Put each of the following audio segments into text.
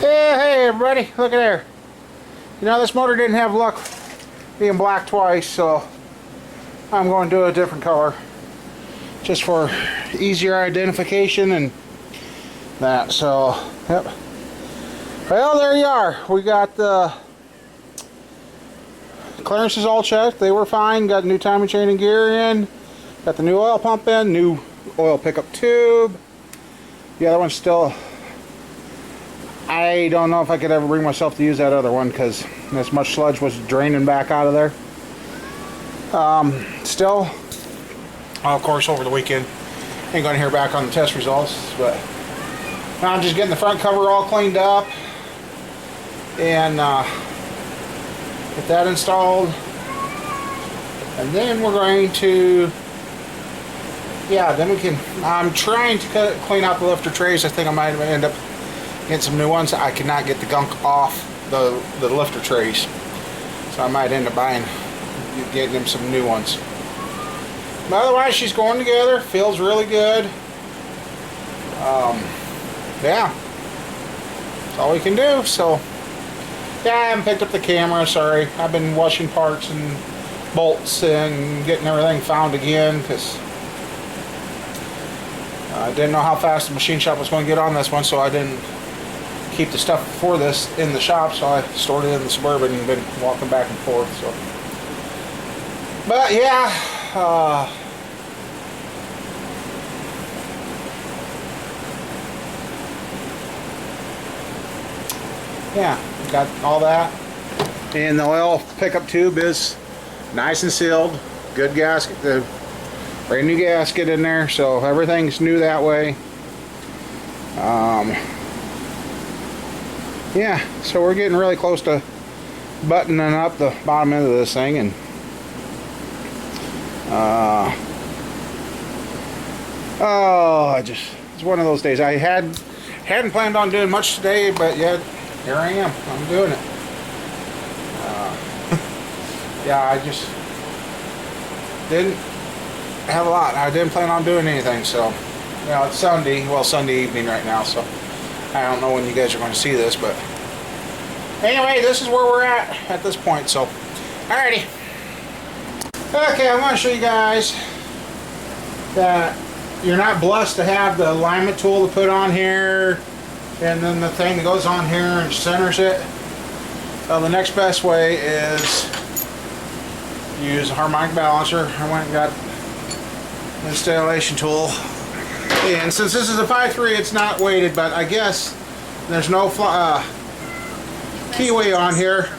Yeah, hey everybody, look at there. You know, this motor didn't have luck being black twice, so I'm going to do a different color just for easier identification and that. So, yep. Well, there you are. We got the clearances all checked. They were fine. Got new timing chain and gear in. Got the new oil pump in. New oil pickup tube. The other one's still... I don't know if I could ever bring myself to use that other one because as much sludge was draining back out of there. Still, of course, over the weekend, ain't going to hear back on the test results, but now I'm just getting the front cover all cleaned up and get that installed. And then we're going to, yeah, then we can, I'm trying to clean out the lifter trays. I think I might end up getting some new ones. I cannot get the gunk off the lifter trays, so I might end up getting them some new ones. But otherwise, she's going together. Feels really good. Yeah, that's all we can do. So yeah, I haven't picked up the camera. Sorry, I've been washing parts and bolts and getting everything found again because I didn't know how fast the machine shop was going to get on this one, so I didn't keep the stuff for this in the shop, so I stored it in the Suburban and been walking back and forth. So, but yeah, yeah, got all that, and the oil pickup tube is nice and sealed. Good gasket, the brand new gasket in there, so everything's new that way. Yeah, so we're getting really close to buttoning up the bottom end of this thing, and it's one of those days. I hadn't planned on doing much today, but yet here I am. I'm doing it. Yeah, I just didn't have a lot. I didn't plan on doing anything, so you know, it's Sunday. Well, Sunday evening right now, so I don't know when you guys are going to see this, but anyway, this is where we're at this point. So, alrighty. Okay, I want to show you guys that you're not blessed to have the alignment tool to put on here, and then the thing that goes on here and centers it. The next best way is use a harmonic balancer. I went and got an installation tool. And since this is a 5.3, it's not weighted, but I guess there's no keyway on here.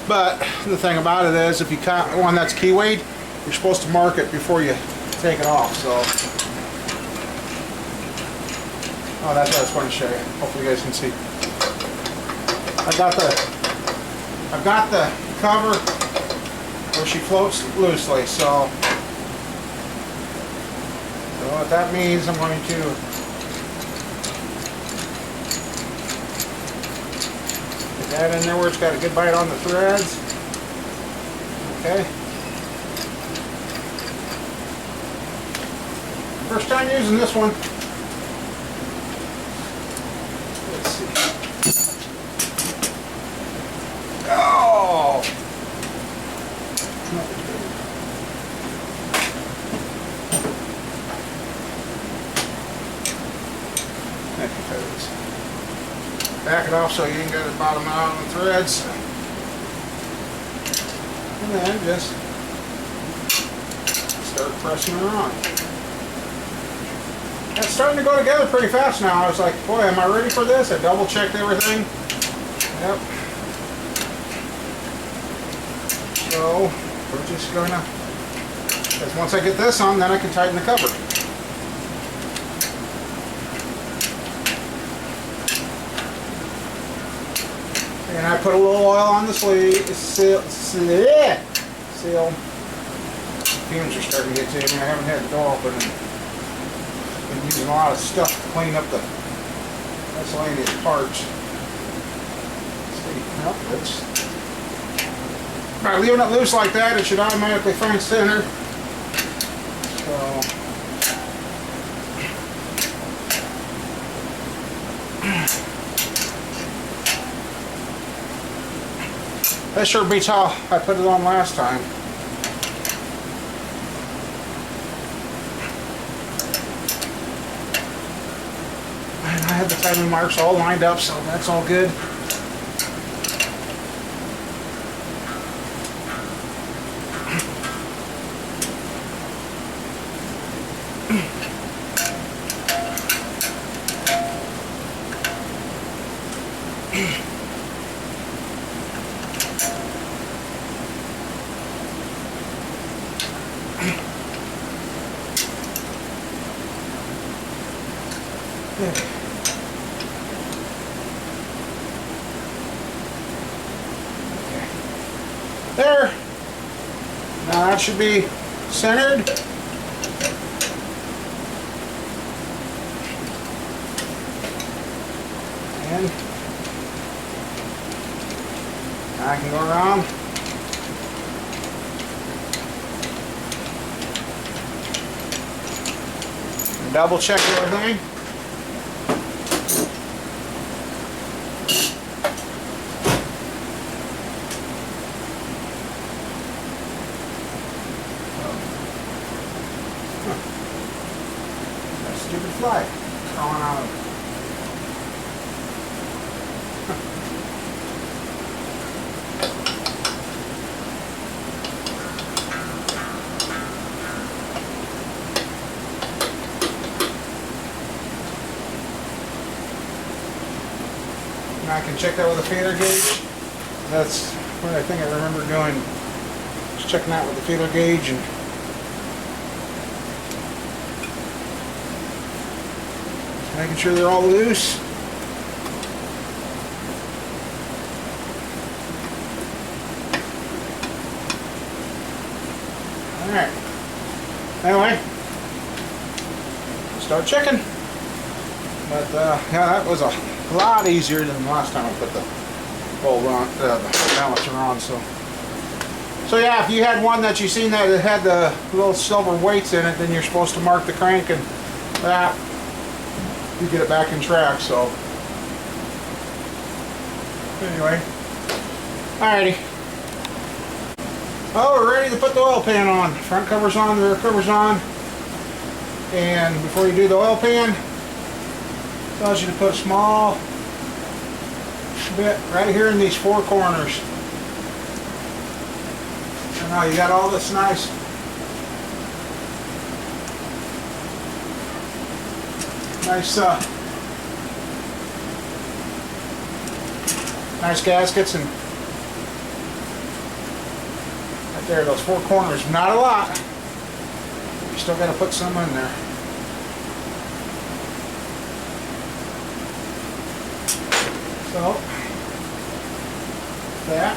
But the thing about it is, if you cut one that's keywayed, you're supposed to mark it before you take it off. So, oh, that's what I was going to show you. Hopefully, you guys can see. I've got the cover where she floats loosely. So what that means, I'm going to put that in there where it's got a good bite on the threads. Okay. First time using this one. Let's see. Oh! Back it off so you can get the bottom out on the threads. And then just start pressing her on. It's starting to go together pretty fast now. I was like, boy, am I ready for this? I double checked everything. Yep. So we're just gonna, because once I get this on, then I can tighten the cover. And I put a little oil on the sleeve, seal. Fumes are starting to get to me. I haven't had the door open and been using a lot of stuff to clean up the miscellaneous parts. Let's see, nope, it's, by leaving it loose like that, it should automatically find center. So That sure beats how I put it on last time. And I had the timing marks all lined up, so that's all good. There. Now that should be centered. And I can go around. And double check everything. Stupid fly crawling out of it. And I can check that with a feeler gauge. That's what I think I remember doing. Just checking that with the feeler gauge and making sure they're all loose. Alright. Anyway, start checking. But yeah, that was a lot easier than the last time I put the whole balancer on. So yeah, if you had one that you seen that it had the little silver weights in it, then you're supposed to mark the crank and that. You get it back in track, so anyway, alrighty. Oh, we're ready to put the oil pan on. Front cover's on, the rear cover's on, and before you do the oil pan, it tells you to put a small bit right here in these four corners. And now you got all this nice nice gaskets, and right there, those four corners, not a lot. You still got to put some in there. So that.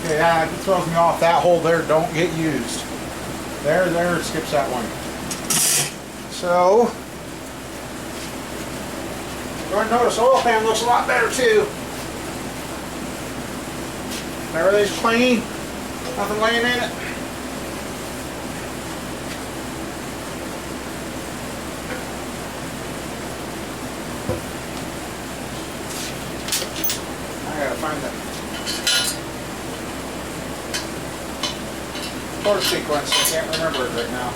Okay, yeah, it throws me off. That hole there don't get used. There, skips that one. So, you're going to notice the oil pan looks a lot better too. Everything's clean, nothing laying in it. I gotta find that photo sequence. I can't remember it right now.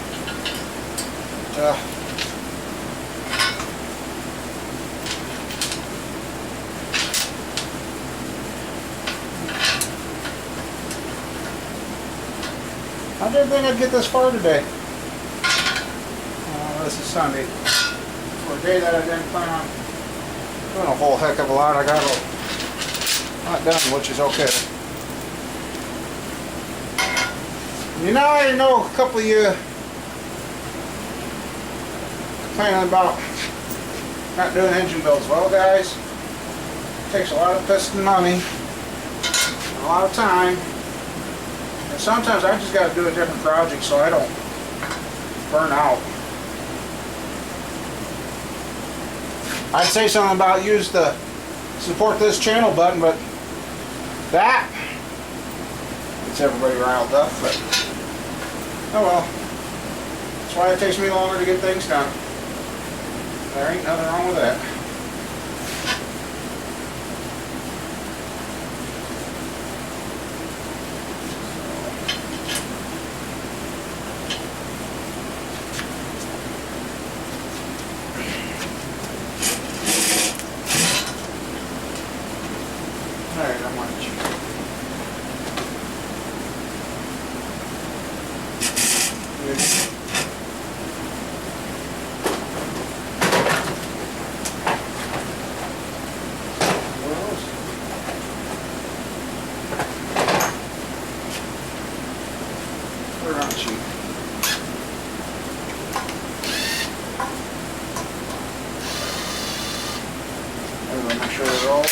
I didn't think I'd get this far today. This is Sunday. For a day that I didn't plan on doing a whole heck of a lot, I got a lot done, which is okay. You know, I know a couple of you complaining about not doing engine builds. Well, guys, it takes a lot of piston money, and a lot of time, and sometimes I just got to do a different project so I don't burn out. I'd say something about use the support this channel button, but that gets everybody riled up. But oh well, that's why it takes me longer to get things done. There ain't nothing wrong with that. Alright, I'm on you. Where aren't you? Everyone make sure they're all.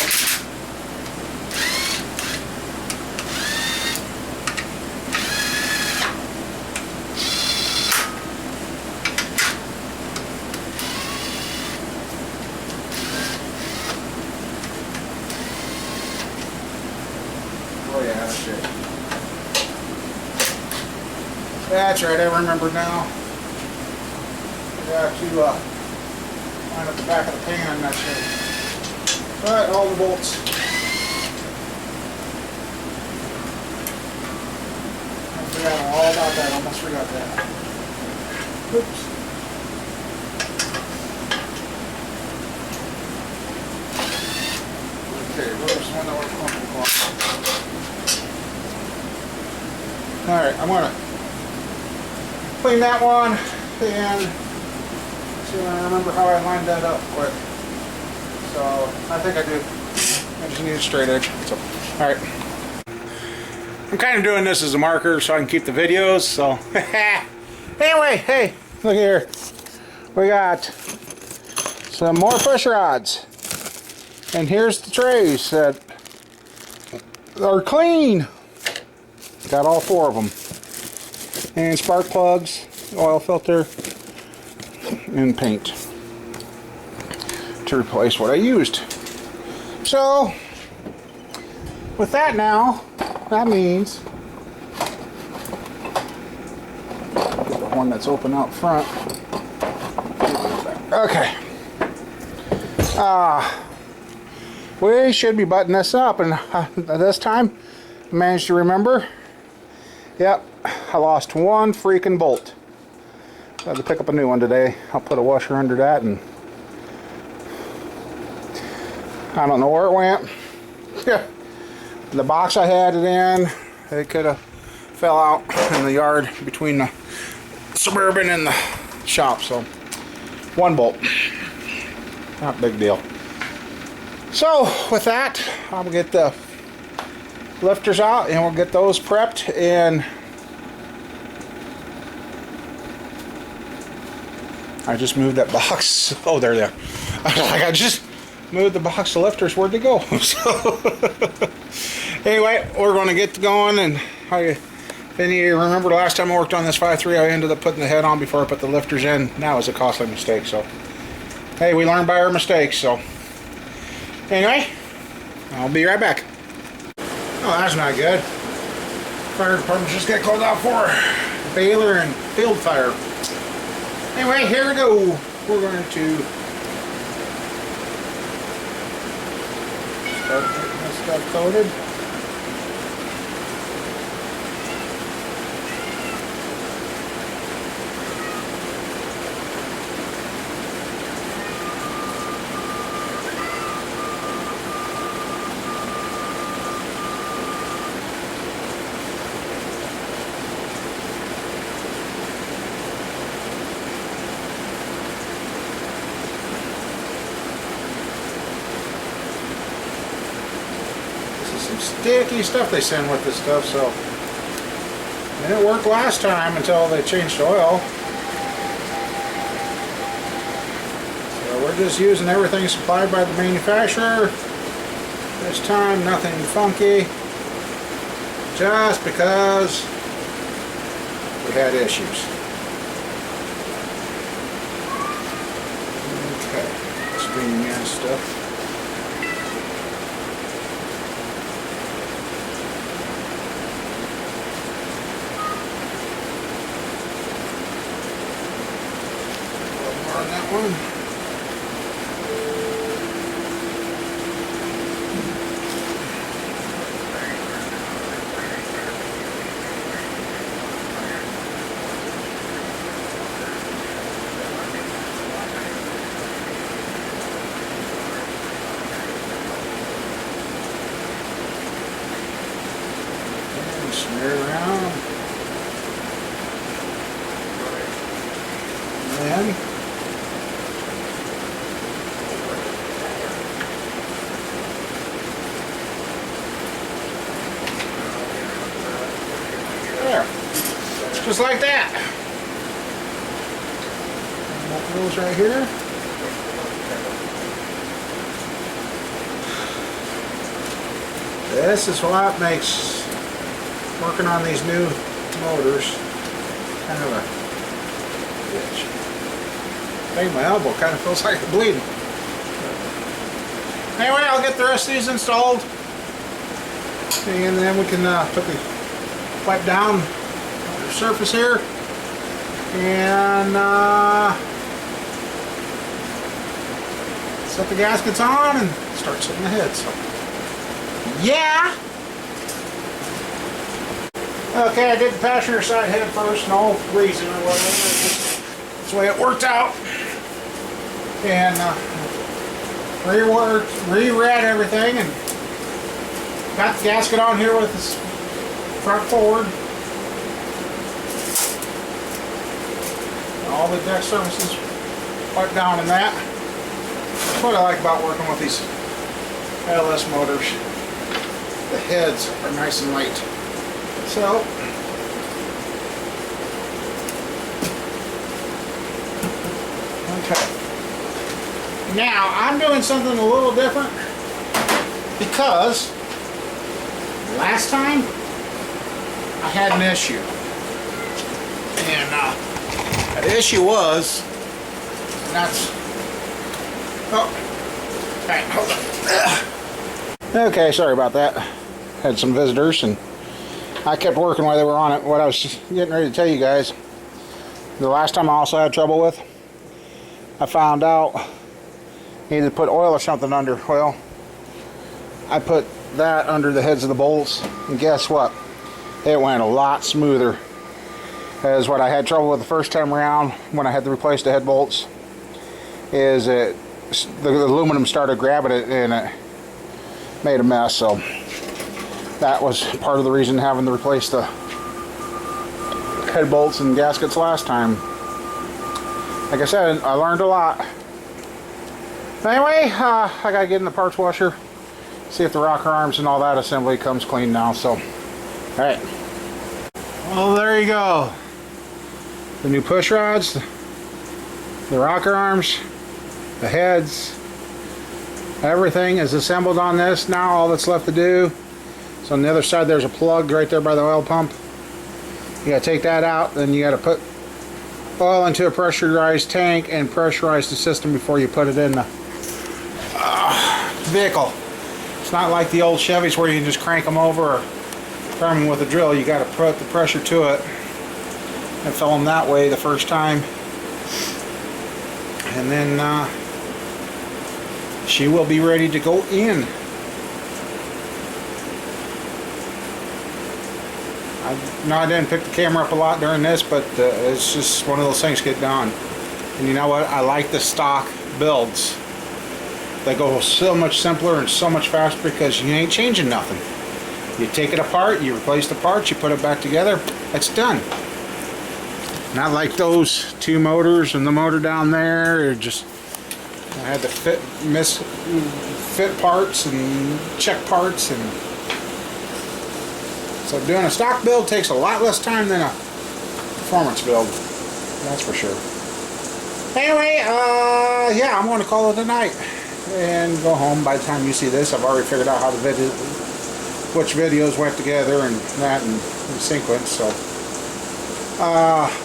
Oh yeah, that's it. That's right, I remember now. I got to line up the back of the pan, that's it. But all the bolts. I forgot all about that, almost forgot that. Oops. Okay, where's one that we're comfortable on? Alright, I'm gonna clean that one and see if I remember how I lined that up quick. So I think I do. I just need a straight edge. So, alright. I'm kind of doing this as a marker so I can keep the videos. So anyway, hey, look here. We got some more push rods. And here's the trays that are clean. Got all 4 of them. And spark plugs, oil filter, and paint to replace what I used. So, with that now, that means the one that's open out front. Okay. We should be buttoning this up, and this time I managed to remember. Yep, I lost one freaking bolt. I had to pick up a new one today. I'll put a washer under that, and I don't know where it went. Yeah, the box I had it in, it could have fell out in the yard between the Suburban and the shop. So, one bolt, not a big deal. So with that, I'll get the lifters out and we'll get those prepped. And I just moved that box. Oh, there they are. I just moved the box of lifters. Where'd they go? So anyway, we're going to get going. And if any of you remember last time I worked on this 5.3, I ended up putting the head on before I put the lifters in. That was a costly mistake. So hey, we learn by our mistakes. So anyway, I'll be right back. Oh, that's not good. Fire department just got called out for Baylor and field fire. Anyway, here we go. We're going to start getting this stuff coated. Some sticky stuff they send with this stuff, so it didn't work last time until they changed oil. So we're just using everything supplied by the manufacturer. This time nothing funky, just because we had issues. Okay, screen and stuff. that one. And smear it around. And then there. Just like that. One of those right here. This is what makes working on these new motors kind of a bitch. I think my elbow kind of feels like it's bleeding. Anyway, I'll get the rest of these installed, and then we can quickly wipe down the surface here and set the gaskets on and start setting the head. So, yeah. Okay, I did the passenger side head first, no reason or whatever. That's the way it worked out. And reread everything and got the gasket on here with this front forward. All the deck surfaces wiped down in that. That's what I like about working with these LS motors. The heads are nice and light. So, okay. Now, I'm doing something a little different because last time I had an issue. And the issue was, and that's, oh, alright, hold on. Okay, sorry about that. Had some visitors and I kept working while they were on it. What I was getting ready to tell you guys, the last time I also had trouble with, I found out you needed to put oil or something under. Well, I put that under the heads of the bolts, and guess what? It went a lot smoother. As what I had trouble with the first time around when I had to replace the head bolts, is the aluminum started grabbing it and it made a mess. So that was part of the reason having to replace the head bolts and gaskets last time. Like I said, I learned a lot. Anyway, I gotta get in the parts washer, see if the rocker arms and all that assembly comes clean now. So, alright. Well, there you go. The new push rods, the rocker arms, the heads, everything is assembled on this. Now all that's left to do, so on the other side there's a plug right there by the oil pump. You gotta take that out, then you gotta put oil into a pressurized tank and pressurize the system before you put it in the vehicle. It's not like the old Chevys where you can just crank them over or prime them with a drill. You gotta put the pressure to it. I fill them that way the first time, and then she will be ready to go in. I didn't pick the camera up a lot during this, but it's just one of those things get done. And you know what? I like the stock builds. They go so much simpler and so much faster because you ain't changing nothing. You take it apart, you replace the parts, you put it back together, it's done. Not like those two motors and the motor down there. Just I had to fit parts and check parts, and so doing a stock build takes a lot less time than a performance build. That's for sure. Anyway, yeah, I'm going to call it a night and go home. By the time you see this, I've already figured out how to which videos went together and that in sequence. So.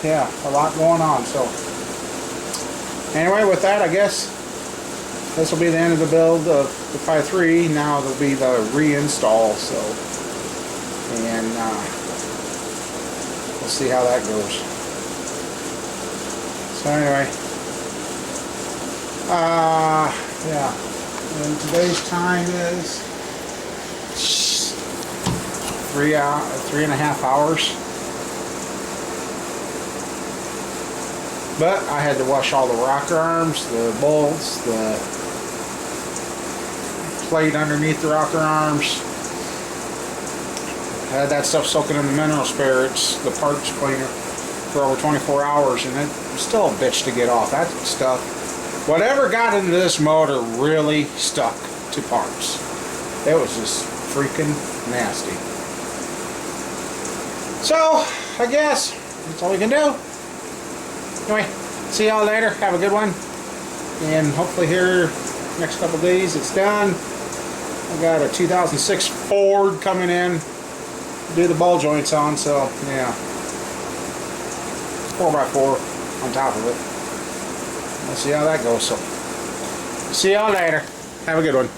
Yeah, a lot going on. So anyway, with that, I guess this will be the end of the build of the Pi 3. Now there'll be the reinstall. So, and we'll see how that goes. So anyway, Yeah. And today's time is 3.5 hours. But I had to wash all the rocker arms, the bolts, the plate underneath the rocker arms. I had that stuff soaking in the mineral spirits, the parts cleaner, for over 24 hours, and it was still a bitch to get off. That stuff, whatever got into this motor really stuck to parts. It was just freaking nasty. So, I guess that's all we can do. Anyway, see y'all later. Have a good one. And hopefully here next couple days it's done. I got a 2006 Ford coming in to do the ball joints on, so yeah. 4x4 on top of it. Let's see how that goes. So, see y'all later. Have a good one.